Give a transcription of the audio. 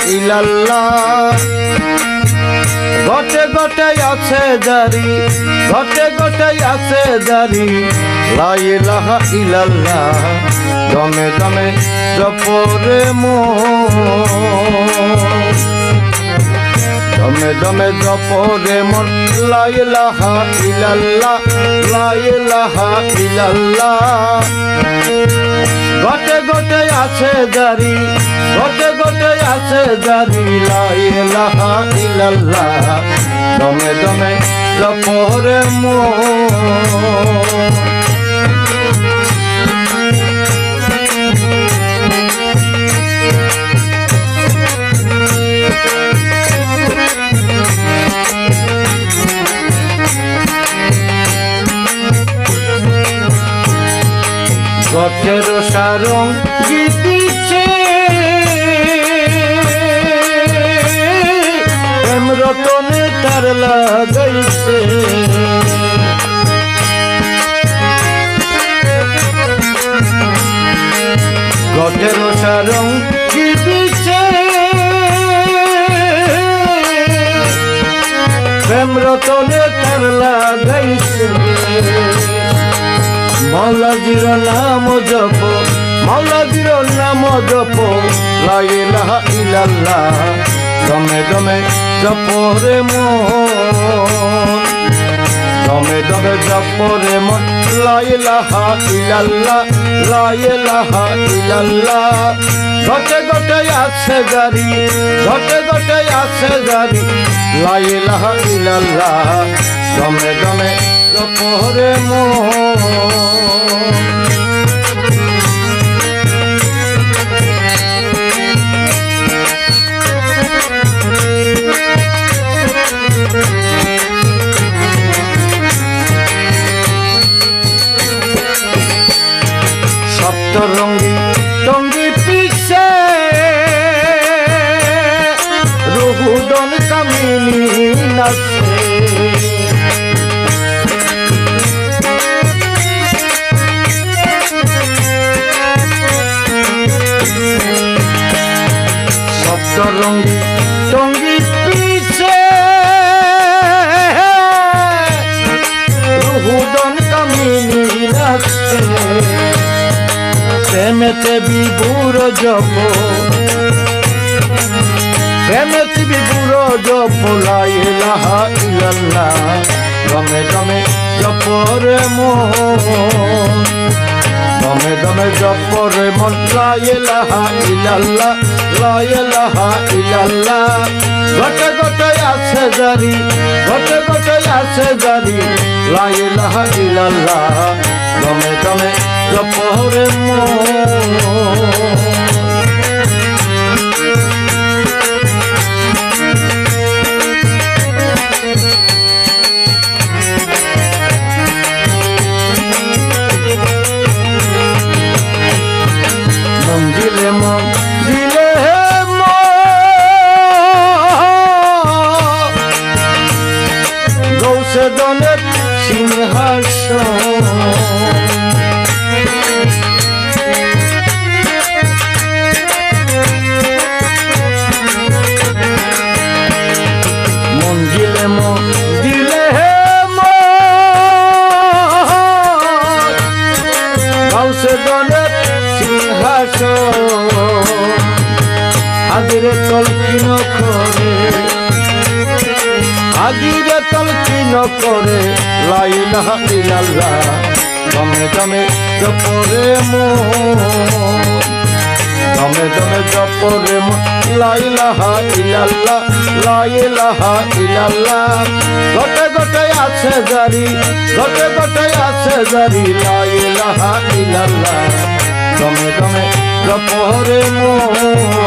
ইল্লাল্লাহ ঘটে ঘটে আছে জারি ঘটে ঘটে আছে জারি লা ইলাহা ইল্লাল্লাহ দমে দমে জপরে মন দমে দমে জপরে মন লা ইলাহা ইল্লাল্লাহ লা ইলাহা ইল্লাল্লাহ ঘটে ঘটে আছে জারি ঘটে ঘটে আছে জারি লা ইলাহা ইল্লাল্লাহ দমে দমে জপরে মন গঠের সারং গীতিছে প্রেম রতনে তার লাগাইছে গঠের সারং গীতিছে প্রেম রতনে তার লাগাইছে মৌলাজির নাম জপ মৌলাজির নাম জপ লা ইলাহা ইল্লাল্লাহ দমে দমে জপরে মন দমে দমে জপরে মন লা ইলাহা ইল্লাল্লাহ লা ইলাহা ইল্লাল্লাহ ঘটে ঘটে আছে জারি ঘটে ঘটে আছে জারি লা ইলাহা ইল্লাল্লাহ দমে দমে জপরে মন সপ্তরঙ্গী টঙ্গি পিছে রহুদন কামিনী নাচে সপ্তরঙ্গী টঙ্গি পিছে রহুদন কামিনী নাচে প্রেমেতে বিভুর জপ প্রেমেতে বিভুর জপ লা ইলাহা ইল্লাল্লাহ দমে দমে জপরে মন দমে দমে জপরে মন লা ইলাহা ইল্লাল্লাহ লা ইলাহা ইল্লাল্লাহ ঘটে ঘটে আছে জারি ঘটে ঘটে আছে জারি লা ইলাহা ইল্লাল্লাহ দমে দমে জপরে মন মন দিলে গৌসে দনের সিংহাসন আগিরে তলকিন করে আগিরে তলকিন করে লা ইলাহা ইল্লাল্লাহ দমে দমে জপরে মন দমে দমে জপরে মন লা ইলাহা ইল্লাল্লাহ লা ইলাহা ইল্লাল্লাহ ঘটে ঘটে আছে জারি ঘটে ঘটে আছে জারি লা ইলাহা ইল্লাল্লাহ দমে দমে জপরে মন